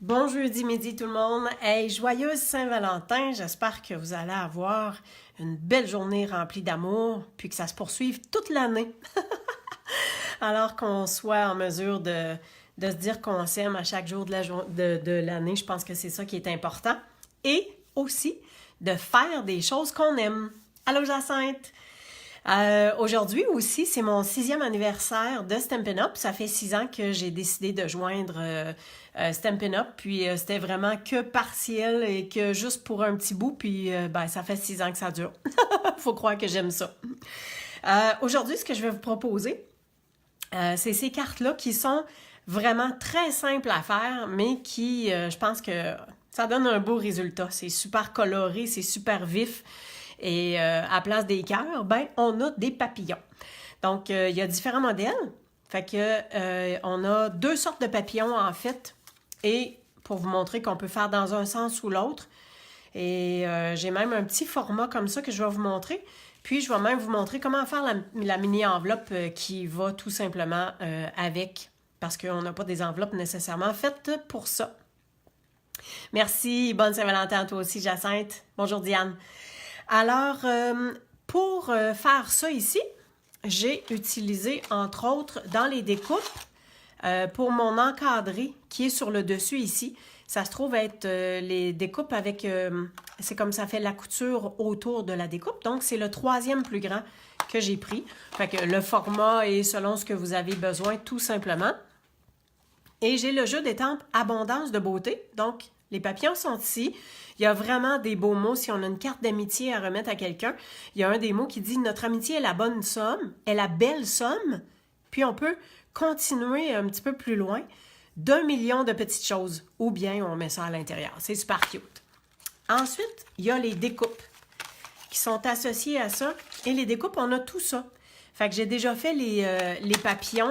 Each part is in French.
Bon jeudi midi tout le monde. Hey, joyeuse Saint-Valentin. J'espère que vous allez avoir une belle journée remplie d'amour, puis que ça se poursuive toute l'année. Alors qu'on soit en mesure de se dire qu'on s'aime à chaque jour de l'année. Je pense que c'est ça qui est important. Et aussi de faire des choses qu'on aime. Allô Jacinthe! Aujourd'hui aussi, c'est mon 6e anniversaire de Stampin' Up. Ça fait 6 ans que j'ai décidé de joindre Stampin' Up. Puis c'était vraiment que partiel et que juste pour un petit bout. Puis ça fait 6 ans que ça dure. Faut croire que j'aime ça. Aujourd'hui, ce que je vais vous proposer, c'est ces cartes-là qui sont vraiment très simples à faire, mais qui, je pense que ça donne un beau résultat. C'est super coloré, c'est super vif. Et à place des cœurs, on a des papillons. Donc, il y a différents modèles. Fait que on a 2 sortes de papillons, en fait. Et pour vous montrer qu'on peut faire dans un sens ou l'autre. Et j'ai même un petit format comme ça que je vais vous montrer. Puis, je vais même vous montrer comment faire la mini-enveloppe qui va tout simplement avec. Parce qu'on n'a pas des enveloppes nécessairement faites pour ça. Merci. Bonne Saint-Valentin à toi aussi, Jacinthe. Bonjour, Diane. Alors, pour faire ça ici, j'ai utilisé, entre autres, dans les découpes, pour mon encadré qui est sur le dessus ici, ça se trouve être les découpes avec, c'est comme ça fait la couture autour de la découpe, donc c'est le 3e plus grand que j'ai pris. Fait que le format est selon ce que vous avez besoin, tout simplement. Et j'ai le jeu d'étampes Abondance de beauté, donc les papillons sont ici. Il y a vraiment des beaux mots. Si on a une carte d'amitié à remettre à quelqu'un, il y a un des mots qui dit « Notre amitié est la bonne somme, est la belle somme. » Puis on peut continuer un petit peu plus loin. D'1 million de petites choses. Ou bien on met ça à l'intérieur. C'est super cute. Ensuite, il y a les découpes qui sont associées à ça. Et les découpes, on a tout ça. Fait que j'ai déjà fait les papillons.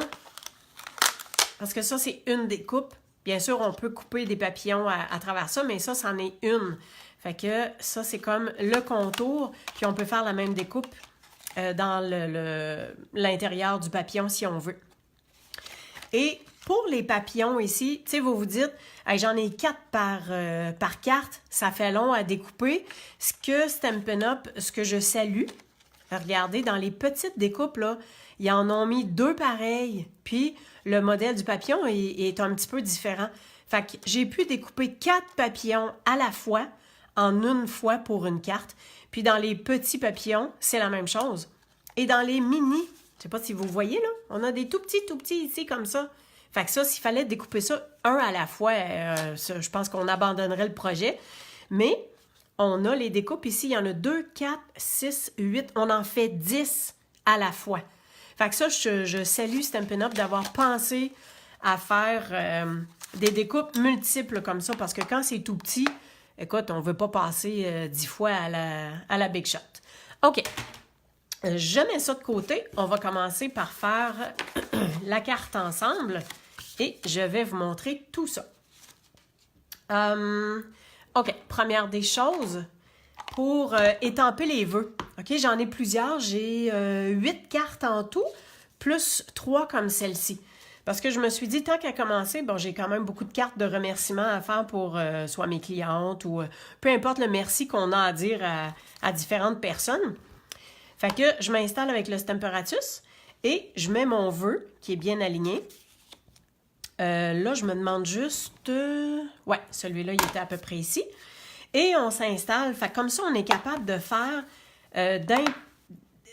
Parce que ça, c'est une découpe. Bien sûr, on peut couper des papillons à travers ça, mais ça, c'en est une. Fait que ça, c'est comme le contour, puis on peut faire la même découpe dans l'intérieur du papillon si on veut. Et pour les papillons ici, tu sais, vous vous dites, hey, j'en ai 4 par carte, ça fait long à découper. Ce que Stampin' Up, ce que je salue, regardez, dans les petites découpes, là, ils en ont mis 2 pareils, puis le modèle du papillon est un petit peu différent. Fait que j'ai pu découper 4 papillons à la fois, en une fois pour une carte. Puis dans les petits papillons, c'est la même chose. Et dans les mini, je sais pas si vous voyez là, on a des tout petits ici comme ça. Fait que ça, s'il fallait découper ça un à la fois, je pense qu'on abandonnerait le projet. Mais on a les découpes ici, il y en a 2, 4, 6, 8, on en fait 10 à la fois. Fait que ça, je salue Stampin' Up d'avoir pensé à faire des découpes multiples comme ça, parce que quand c'est tout petit, écoute, on ne veut pas passer 10 fois à la Big Shot. OK. Je mets ça de côté. On va commencer par faire la carte ensemble et je vais vous montrer tout ça. OK. Première des choses, pour étamper les vœux. OK, j'en ai plusieurs. J'ai 8 cartes en tout, plus 3 comme celle-ci. Parce que je me suis dit, tant qu'à commencer, bon, j'ai quand même beaucoup de cartes de remerciements à faire pour soit mes clientes ou peu importe le merci qu'on a à dire à différentes personnes. Fait que je m'installe avec le Stamparatus et je mets mon vœu qui est bien aligné. Là, je me demande juste... ouais, celui-là, il était à peu près ici. Et on s'installe. Fait que comme ça, on est capable de faire...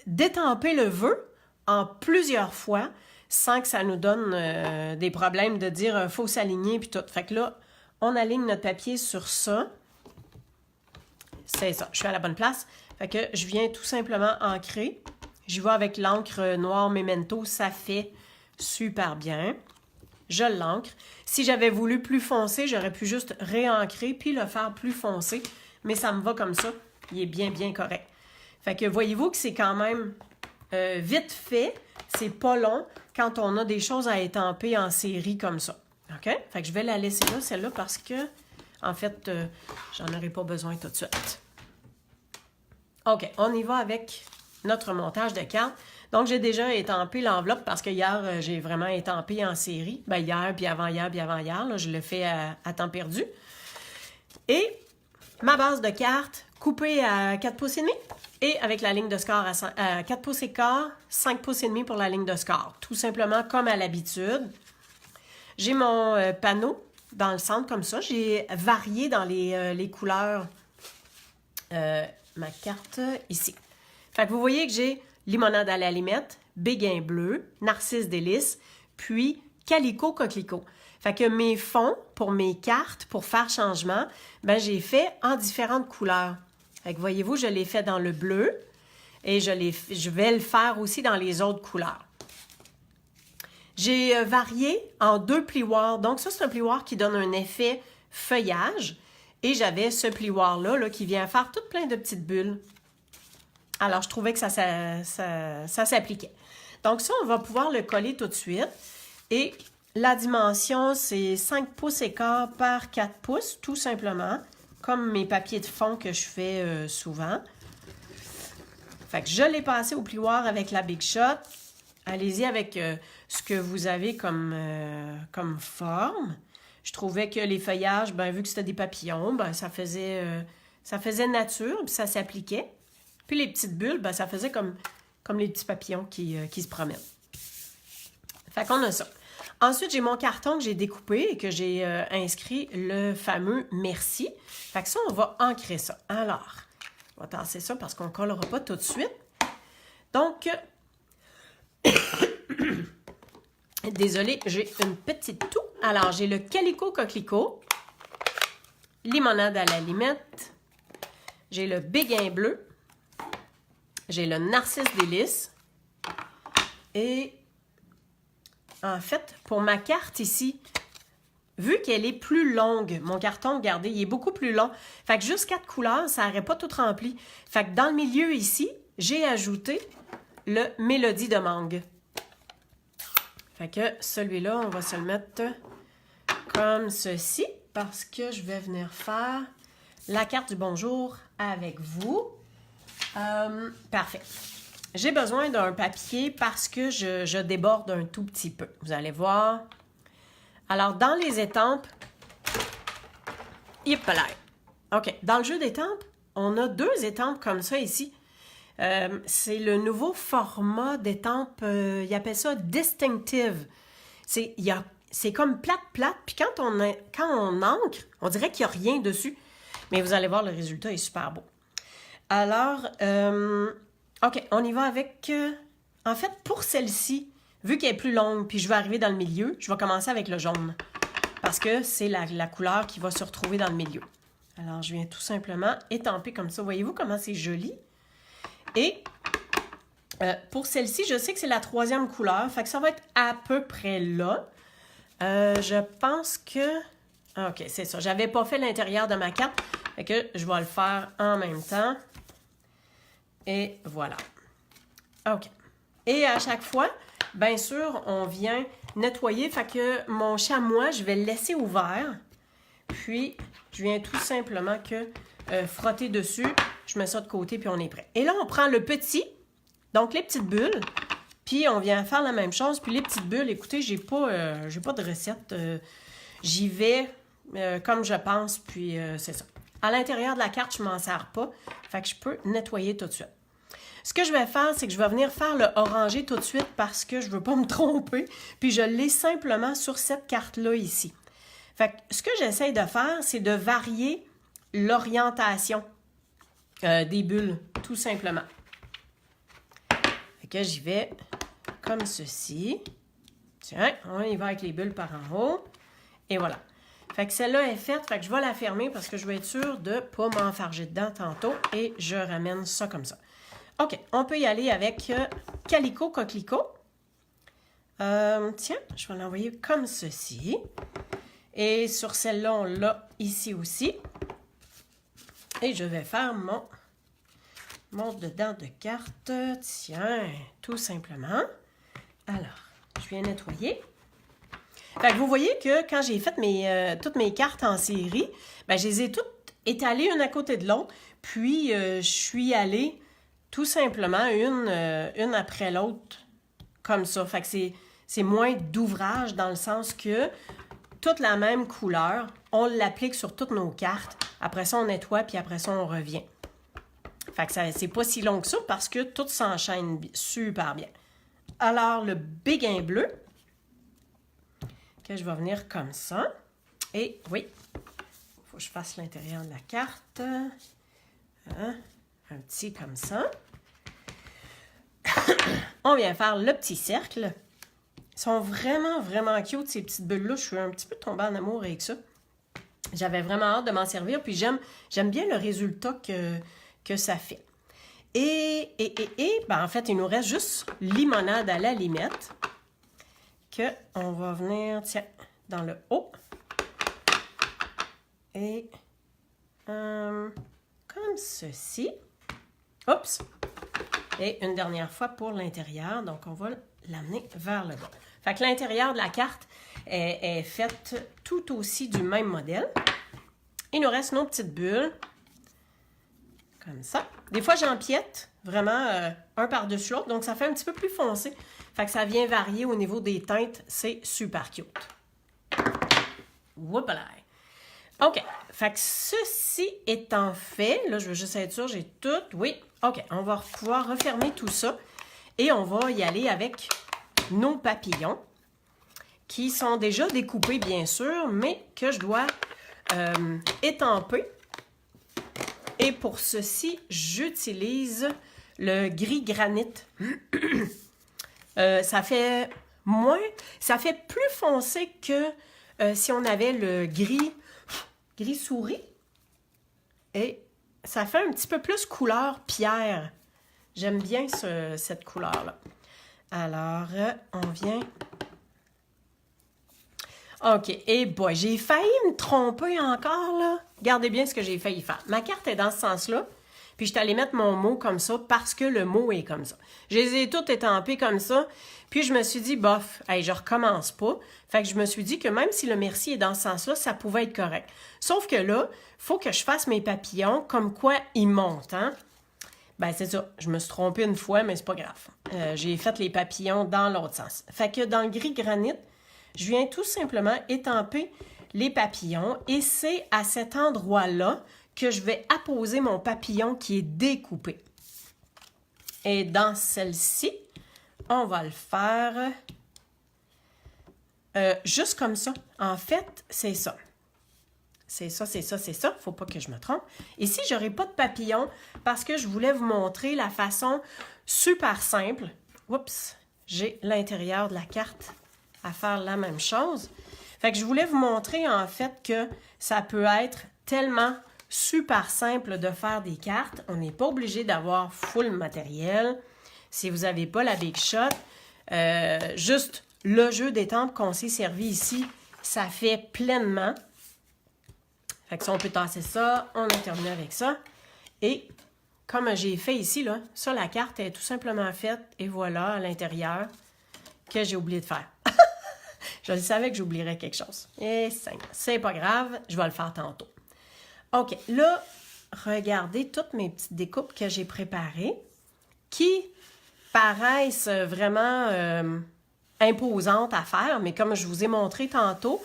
d'étamper le vœu en plusieurs fois sans que ça nous donne des problèmes de dire faut s'aligner puis tout. Fait que là, on aligne notre papier sur ça. C'est ça, je suis à la bonne place. Fait que je viens tout simplement ancrer. J'y vais avec l'encre noire Memento, ça fait super bien. Je l'ancre. Si j'avais voulu plus foncé, j'aurais pu juste réancrer puis le faire plus foncé. Mais ça me va comme ça. Il est bien, bien correct. Fait que voyez-vous que c'est quand même vite fait. C'est pas long quand on a des choses à étamper en série comme ça. OK? Fait que je vais la laisser là, celle-là, parce que, en fait, j'en aurai pas besoin tout de suite. OK, on y va avec notre montage de cartes. Donc, j'ai déjà étampé l'enveloppe parce que hier, j'ai vraiment étampé en série. Ben, hier, puis avant-hier, puis avant-hier. Là, je le fais à temps perdu. Et ma base de cartes coupée à 4 pouces et demi et avec la ligne de score à 4 pouces et quart, 5 pouces et demi pour la ligne de score. Tout simplement comme à l'habitude. J'ai mon panneau dans le centre comme ça. J'ai varié dans les couleurs ma carte ici. Fait que vous voyez que j'ai limonade à la limette, béguin bleu, narcisse délice, puis calico coquelicot. Fait que mes fonds pour mes cartes, pour faire changement, ben j'ai fait en différentes couleurs. Fait que voyez-vous, je l'ai fait dans le bleu et je vais le faire aussi dans les autres couleurs. J'ai varié en 2 plioirs. Donc ça, c'est un plioir qui donne un effet feuillage. Et j'avais ce plioir-là là, qui vient faire tout plein de petites bulles. Alors, je trouvais que ça s'appliquait. Donc ça, on va pouvoir le coller tout de suite. Et la dimension, c'est 5 pouces et quart par 4 pouces, tout simplement. Comme mes papiers de fond que je fais souvent. Fait que je l'ai passé au plioir avec la Big Shot. Allez-y avec ce que vous avez comme forme. Je trouvais que les feuillages, ben, vu que c'était des papillons, ben, ça faisait nature, puis ça s'appliquait. Puis les petites bulles, ben, ça faisait comme les petits papillons qui se promènent. Fait qu'on a ça. Ensuite, j'ai mon carton que j'ai découpé et que j'ai inscrit le fameux « Merci ». Fait que ça, on va ancrer ça. Alors, on va tasser ça parce qu'on ne collera pas tout de suite. Donc, désolée, j'ai une petite toux. Alors, j'ai le calico coquelicot, limonade à la limette, j'ai le béguin bleu, j'ai le narcisse délice et en fait, pour ma carte ici, vu qu'elle est plus longue, mon carton, regardez, il est beaucoup plus long. Fait que juste 4 couleurs, ça n'aurait pas tout rempli. Fait que dans le milieu ici, j'ai ajouté le mélodie de mangue. Fait que celui-là, on va se le mettre comme ceci parce que je vais venir faire la carte du bonjour avec vous. Parfait. J'ai besoin d'un papier parce que je déborde un tout petit peu. Vous allez voir. Alors, dans les étampes, OK. Dans le jeu d'étampes, on a 2 étampes comme ça ici. C'est le nouveau format d'étampe, ils appellent ça distinctive. C'est comme plate, puis quand on encre, on dirait qu'il n'y a rien dessus. Mais vous allez voir, le résultat est super beau. Alors, OK, on y va avec... en fait, pour celle-ci, vu qu'elle est plus longue, puis je vais arriver dans le milieu, je vais commencer avec le jaune. Parce que c'est la couleur qui va se retrouver dans le milieu. Alors, je viens tout simplement étamper comme ça. Voyez-vous comment c'est joli? Et pour celle-ci, je sais que c'est la 3e couleur. Fait que ça va être à peu près là. Je pense que... OK, c'est ça. J'avais pas fait l'intérieur de ma carte. Fait que je vais le faire en même temps. Et voilà. OK. Et à chaque fois, bien sûr, on vient nettoyer. Fait que mon chamois, je vais le laisser ouvert. Puis, je viens tout simplement que frotter dessus. Je mets ça de côté, puis on est prêt. Et là, on prend le petit, donc les petites bulles, puis on vient faire la même chose. Puis les petites bulles, écoutez, j'ai pas de recette. J'y vais comme je pense, puis c'est ça. À l'intérieur de la carte, je ne m'en sers pas. Fait que je peux nettoyer tout de suite. Ce que je vais faire, c'est que je vais venir faire le orangé tout de suite parce que je ne veux pas me tromper. Puis je l'ai simplement sur cette carte-là ici. Fait que ce que j'essaie de faire, c'est de varier l'orientation des bulles, tout simplement. Fait que j'y vais comme ceci. Tiens, on y va avec les bulles par en haut. Et voilà. Fait que celle-là est faite, fait que je vais la fermer parce que je vais être sûre de ne pas m'enfarger dedans tantôt. Et je ramène ça comme ça. OK, on peut y aller avec calico coquelicot. Tiens, je vais l'envoyer comme ceci. Et sur celle-là, on l'a ici aussi. Et je vais faire mon dedans de carte. Tiens, tout simplement. Alors, je viens nettoyer. Fait que vous voyez que quand j'ai fait toutes mes cartes en série, ben, je les ai toutes étalées une à côté de l'autre. Puis, je suis allée tout simplement une après l'autre, comme ça. Fait que c'est moins d'ouvrage dans le sens que toute la même couleur, on l'applique sur toutes nos cartes. Après ça, on nettoie, puis après ça, on revient. Fait que c'est pas si long que ça parce que tout s'enchaîne super bien. Alors, le béguin bleu, que je vais venir comme ça. Et oui, il faut que je fasse l'intérieur de la carte. Hein? Un petit comme ça. On vient faire le petit cercle. Ils sont vraiment, vraiment cute, ces petites bulles-là. Je suis un petit peu tombée en amour avec ça. J'avais vraiment hâte de m'en servir. Puis j'aime bien le résultat que ça fait. Et ben en fait, il nous reste juste limonade à la limette. On va venir, tiens, dans le haut. Et comme ceci. Oups! Et une dernière fois pour l'intérieur. Donc, on va l'amener vers le bas. Fait que l'intérieur de la carte est faite tout aussi du même modèle. Il nous reste nos petites bulles. Comme ça. Des fois, j'empiète vraiment un par-dessus l'autre. Donc, ça fait un petit peu plus foncé. Fait que ça vient varier au niveau des teintes. C'est super cute. Whoopalaï! OK. Fait que ceci étant fait, là, je veux juste être sûre, j'ai tout. Oui. OK. On va pouvoir refermer tout ça. Et on va y aller avec nos papillons qui sont déjà découpés, bien sûr, mais que je dois étamper. Et pour ceci, j'utilise le gris granit. Ça fait plus foncé que si on avait le gris souris. Et ça fait un petit peu plus couleur pierre. J'aime bien cette couleur-là. Alors, on vient... OK. Et boy, j'ai failli me tromper encore, là. Regardez bien ce que j'ai failli faire. Ma carte est dans ce sens-là. Puis, je suis allée mettre mon mot comme ça parce que le mot est comme ça. Je les ai toutes étampées comme ça. Puis, je me suis dit, bof, hey, je recommence pas. Fait que je me suis dit que même si le merci est dans ce sens-là, ça pouvait être correct. Sauf que là, il faut que je fasse mes papillons comme quoi ils montent, hein? Ben, c'est ça. Je me suis trompée une fois, mais c'est pas grave. J'ai fait les papillons dans l'autre sens. Fait que dans le gris granit, je viens tout simplement étamper les papillons et c'est à cet endroit-là que je vais apposer mon papillon qui est découpé. Et dans celle-ci, on va le faire juste comme ça. En fait, c'est ça. C'est ça, c'est ça, c'est ça. Faut pas que je me trompe. Ici, j'aurai pas de papillon parce que je voulais vous montrer la façon super simple. Oups, j'ai l'intérieur de la carte à faire la même chose. Fait que je voulais vous montrer en fait que ça peut être tellement super simple de faire des cartes. On n'est pas obligé d'avoir full matériel. Si vous n'avez pas la Big Shot, juste le jeu d'étampes qu'on s'est servi ici, ça fait pleinement. Fait que ça, on peut tasser ça. On a terminé avec ça. Et comme j'ai fait ici, là, ça, la carte est tout simplement faite. Et voilà, à l'intérieur, que j'ai oublié de faire. Je savais que j'oublierais quelque chose. Et c'est pas grave, je vais le faire tantôt. OK, là, regardez toutes mes petites découpes que j'ai préparées qui paraissent vraiment imposantes à faire, mais comme je vous ai montré tantôt,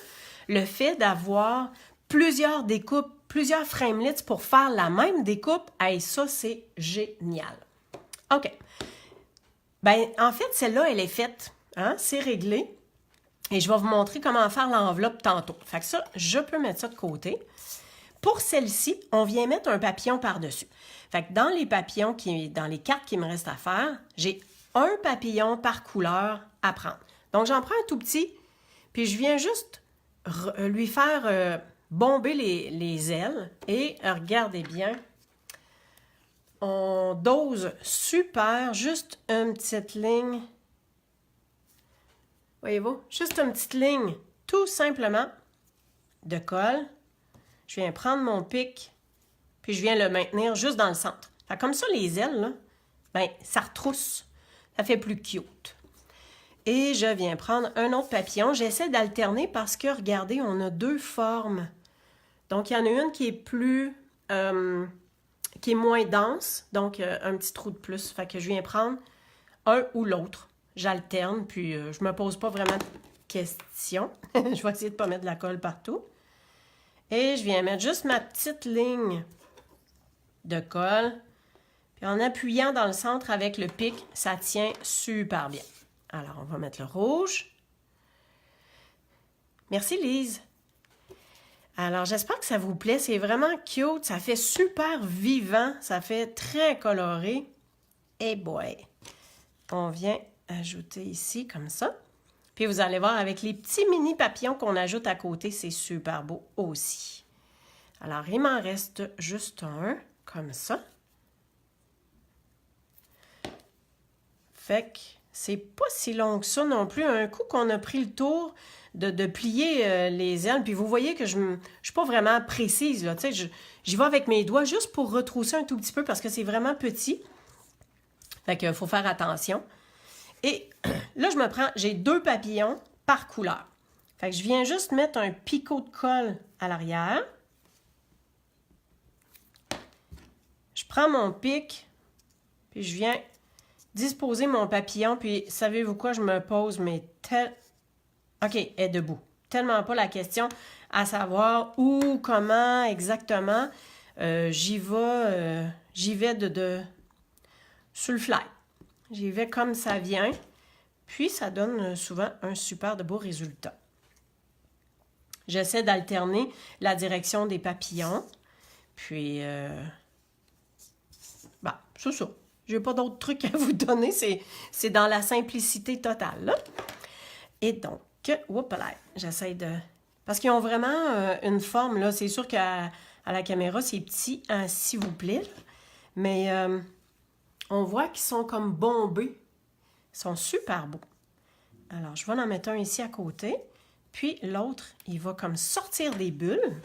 le fait d'avoir plusieurs découpes, plusieurs framelits pour faire la même découpe, hey, ça, c'est génial. OK. Ben, en fait, celle-là, elle est faite. Hein? C'est réglé. Et je vais vous montrer comment faire l'enveloppe tantôt. Fait que ça, je peux mettre ça de côté. Pour celle-ci, on vient mettre un papillon par-dessus. Fait que dans les papillons, dans les cartes qui me restent à faire, j'ai un papillon par couleur à prendre. Donc, j'en prends un tout petit, puis je viens juste lui faire bomber les ailes. Et regardez bien, on dose super, juste une petite ligne. Voyez-vous? Juste une petite ligne, tout simplement, de colle. Je viens prendre mon pic, puis je viens le maintenir juste dans le centre. Fait comme ça, les ailes, là, ben, ça retrousse. Ça fait plus cute. Et je viens prendre un autre papillon. J'essaie d'alterner parce que, regardez, on a deux formes. Donc, il y en a une qui est plus qui est moins dense, donc un petit trou de plus. Fait que je viens prendre un ou l'autre. J'alterne, puis je me pose pas vraiment de questions. Je vais essayer de ne pas mettre de la colle partout. Et je viens mettre juste ma petite ligne de colle. Puis en appuyant dans le centre avec le pic, ça tient super bien. Alors, on va mettre le rouge. Merci, Lise. Alors, j'espère que ça vous plaît. C'est vraiment cute. Ça fait super vivant. Ça fait très coloré. Et boy! On vient ajouter ici comme ça. Puis vous allez voir, avec les petits mini papillons qu'on ajoute à côté, c'est super beau aussi. Alors, il m'en reste juste un, comme ça. Fait que c'est pas si long que ça non plus. Un coup qu'on a pris le tour de plier les ailes, puis vous voyez que je suis pas vraiment précise, là. Tu sais, j'y vais avec mes doigts juste pour retrousser un tout petit peu parce que c'est vraiment petit. Fait qu'il faut faire attention. Et là, j'ai 2 papillons par couleur. Fait que je viens juste mettre un picot de colle à l'arrière. Je prends mon pic, puis je viens disposer mon papillon, puis savez-vous quoi, je me pose, mais OK, elle est debout. Tellement pas la question à savoir où, comment exactement. J'y vais sur le fly. J'y vais comme ça vient. Puis, ça donne souvent un super de beau résultat. J'essaie d'alterner la direction des papillons. Puis, c'est ça. Je n'ai pas d'autres trucs à vous donner. C'est dans la simplicité totale, là. Et donc, j'essaie de... Parce qu'ils ont vraiment une forme, là. C'est sûr qu'à la caméra, c'est petit, hein, s'il vous plaît. Là. Mais on voit qu'ils sont comme bombés. Ils sont super beaux. Alors, je vais en mettre un ici à côté. Puis l'autre, il va comme sortir des bulles.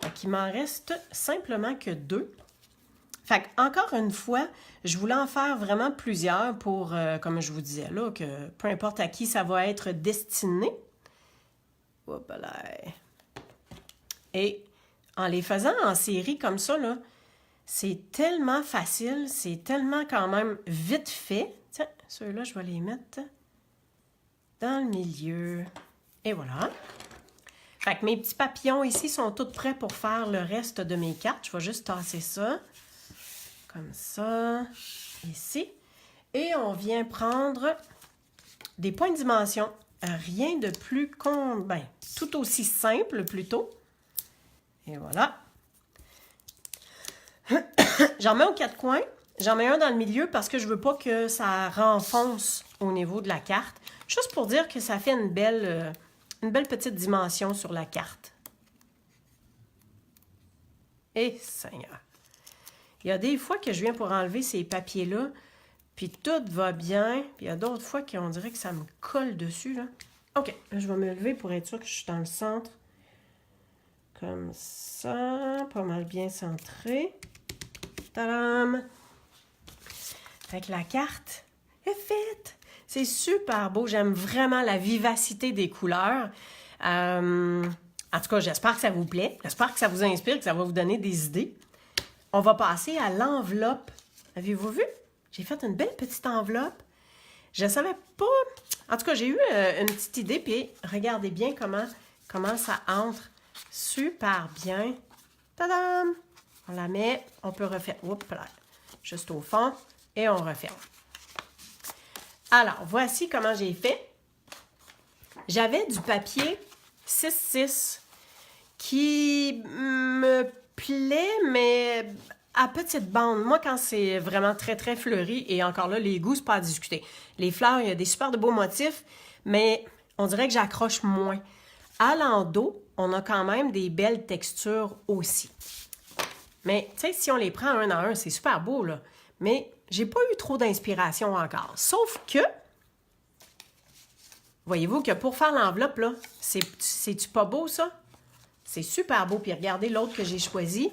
Donc, il m'en reste simplement que 2. Fait encore une fois, je voulais en faire vraiment plusieurs pour, comme je vous disais là, que peu importe à qui ça va être destiné. Et en les faisant en série comme ça, là, c'est tellement facile, c'est tellement quand même vite fait. Tiens, ceux-là, je vais les mettre dans le milieu. Et voilà. Fait que mes petits papillons ici sont tous prêts pour faire le reste de mes cartes. Je vais juste tasser ça. Comme ça, ici. Et on vient prendre des points de dimension. Rien de plus tout aussi simple plutôt. Et voilà. J'en mets aux 4 coins. J'en mets un dans le milieu parce que je veux pas que ça renfonce au niveau de la carte. Juste pour dire que ça fait une belle petite dimension sur la carte. Et Seigneur. Il y a des fois que je viens pour enlever ces papiers-là, puis tout va bien. Puis il y a d'autres fois qu'on dirait que ça me colle dessus, là. OK, là, je vais me lever pour être sûr que je suis dans le centre. Comme ça, pas mal bien centré. Tadam! Fait que la carte est faite. C'est super beau. J'aime vraiment la vivacité des couleurs. En tout cas, j'espère que ça vous plaît. J'espère que ça vous inspire, que ça va vous donner des idées. On va passer à l'enveloppe. Avez-vous vu? J'ai fait une belle petite enveloppe. Je ne savais pas... En tout cas, j'ai eu une petite idée, puis regardez bien comment ça entre super bien. Tadam! On la met, on peut refaire... Oups, là, juste au fond, et on referme. Alors, voici comment j'ai fait. J'avais du papier 6-6 qui me plaît, mais à petite bande. Moi, quand c'est vraiment très, très fleuri, et encore là, les goûts, c'est pas à discuter. Les fleurs, il y a des super de beaux motifs, mais on dirait que j'accroche moins. À l'endos, on a quand même des belles textures aussi. Mais, tu sais, si on les prend un à un, c'est super beau, là. Mais j'ai pas eu trop d'inspiration encore. Sauf que, voyez-vous que pour faire l'enveloppe, là, c'est-tu pas beau, ça? C'est super beau. Puis regardez l'autre que j'ai choisi.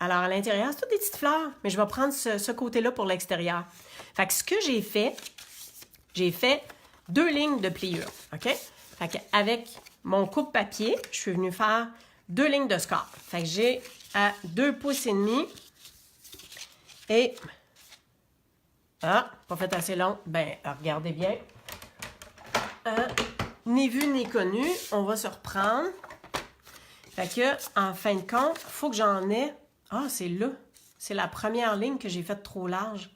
Alors, à l'intérieur, c'est toutes des petites fleurs. Mais je vais prendre ce côté-là pour l'extérieur. Fait que ce que j'ai fait 2 lignes de pliure. OK? Fait qu'avec mon coupe-papier, je suis venue faire 2 lignes de score. Fait que j'ai à 2 pouces et demi Et... Ah, pas fait assez long. Ben, regardez bien. Ni vu ni connu, on va se reprendre. Fait que, en fin de compte, il faut que j'en ai... Ah, c'est là. C'est la première ligne que j'ai faite trop large.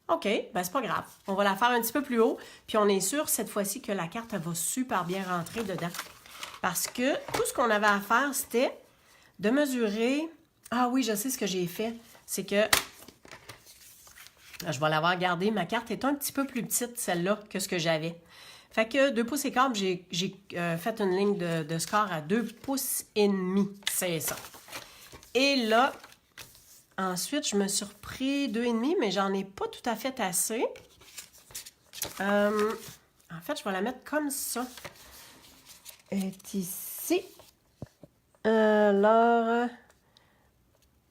OK, ben c'est pas grave. On va la faire un petit peu plus haut. Puis on est sûr, cette fois-ci, que la carte, elle va super bien rentrer dedans. Parce que tout ce qu'on avait à faire, c'était de mesurer... Ah oui, je sais ce que j'ai fait. C'est que... Je vais l'avoir gardée. Ma carte est un petit peu plus petite, celle-là, que ce que j'avais. Fait que 2 pouces et quart, j'ai fait une ligne de score à 2 pouces et demi. C'est ça. Et là, ensuite, je me suis repris 2,5, mais j'en ai pas tout à fait assez. En fait, je vais la mettre comme ça. Elle est ici. Alors,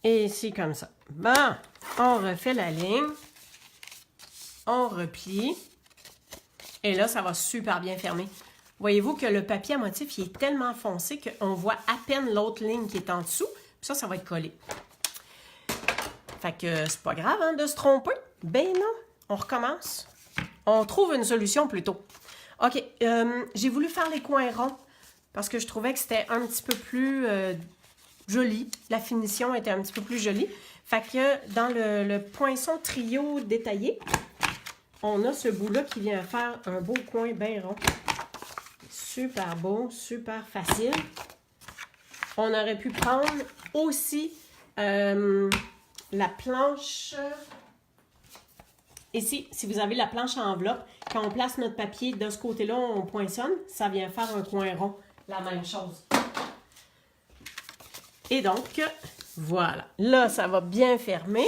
et ici, comme ça. Bon, on refait la ligne. On replie. Et là, ça va super bien fermer. Voyez-vous que le papier à motif, il est tellement foncé qu'on voit à peine l'autre ligne qui est en dessous. Puis ça va être collé. Fait que c'est pas grave hein, de se tromper. Ben non, on recommence. On trouve une solution plutôt. OK, j'ai voulu faire les coins ronds parce que je trouvais que c'était un petit peu plus joli. La finition était un petit peu plus jolie. Fait que dans le poinçon trio détaillé, on a ce bout-là qui vient faire un beau coin bien rond. Super beau, super facile. On aurait pu prendre aussi la planche. Ici, si vous avez la planche à enveloppe, quand on place notre papier de ce côté-là, on poinçonne, ça vient faire un coin rond. La même chose. Et donc, voilà. Là, ça va bien fermer.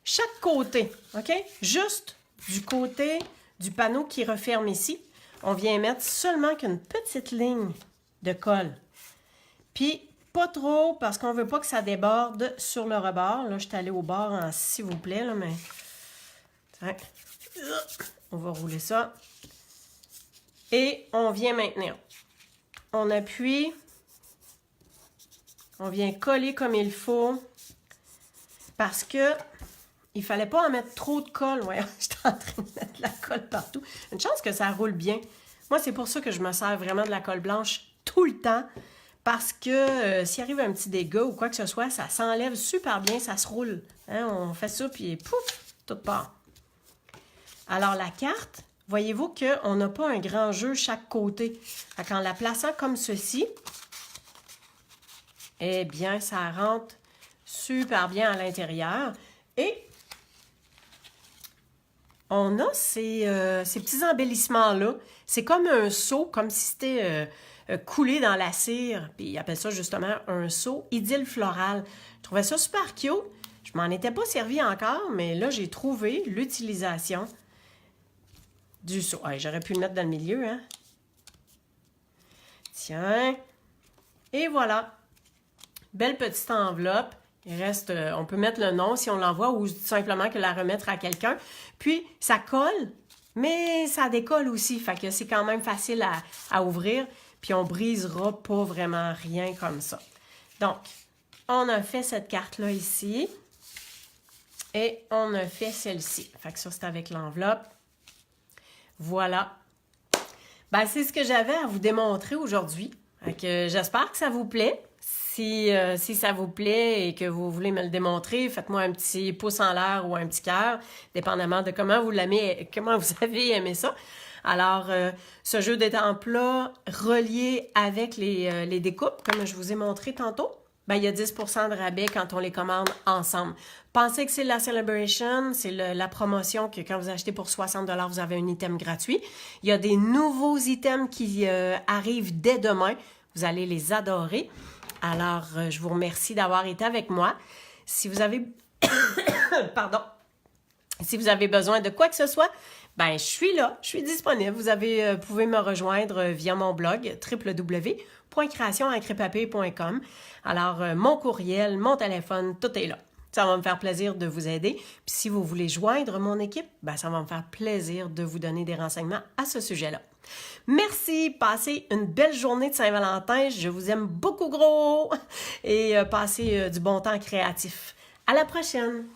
Chaque côté, OK? Juste du côté du panneau qui referme ici, on vient mettre seulement qu'une petite ligne de colle. Puis, pas trop, parce qu'on ne veut pas que ça déborde sur le rebord. Là, je suis allée au bord en s'il vous plaît, là, mais... On va rouler ça. Et on vient maintenir. On appuie. On vient coller comme il faut. Parce que il ne fallait pas en mettre trop de colle. Ouais, j'étais en train de mettre de la colle partout. Une chance que ça roule bien. Moi, c'est pour ça que je me sers vraiment de la colle blanche tout le temps. Parce que s'il arrive un petit dégât ou quoi que ce soit, ça s'enlève super bien, ça se roule. Hein, on fait ça, puis pouf, tout part. Alors, la carte, voyez-vous qu'on n'a pas un grand jeu chaque côté. En la plaçant comme ceci, eh bien, ça rentre super bien à l'intérieur. Et on a ces petits embellissements-là. C'est comme un seau, comme si c'était coulé dans la cire. Puis ils appellent ça justement un seau idylle floral. Je trouvais ça super cute. Je m'en étais pas servi encore, mais là, j'ai trouvé l'utilisation du seau. Ah, j'aurais pu le mettre dans le milieu, hein? Tiens. Et voilà. Belle petite enveloppe. Il reste, on peut mettre le nom si on l'envoie ou simplement que la remettre à quelqu'un. Puis, ça colle, mais ça décolle aussi. Fait que c'est quand même facile à ouvrir. Puis, on brisera pas vraiment rien comme ça. Donc, on a fait cette carte-là ici. Et on a fait celle-ci. Fait que ça, c'est avec l'enveloppe. Voilà. Ben, c'est ce que j'avais à vous démontrer aujourd'hui. J'espère que ça vous plaît. Si ça vous plaît et que vous voulez me le démontrer, faites-moi un petit pouce en l'air ou un petit cœur, dépendamment de comment vous avez aimé ça. Alors, ce jeu d'étampes-là, relié avec les découpes, comme je vous ai montré tantôt, ben, il y a 10% de rabais quand on les commande ensemble. Pensez que c'est la Celebration, c'est la promotion que quand vous achetez pour 60 $, vous avez un item gratuit. Il y a des nouveaux items qui arrivent dès demain. Vous allez les adorer. Alors, je vous remercie d'avoir été avec moi. Si vous avez... Pardon. Si vous avez besoin de quoi que ce soit, ben je suis là, je suis disponible. Vous pouvez me rejoindre via mon blog www.creationencrepapier.com. Alors, mon courriel, mon téléphone, tout est là. Ça va me faire plaisir de vous aider. Puis si vous voulez joindre mon équipe, ben ça va me faire plaisir de vous donner des renseignements à ce sujet-là. Merci, passez une belle journée de Saint-Valentin. Je vous aime beaucoup gros et passez du bon temps créatif. À la prochaine!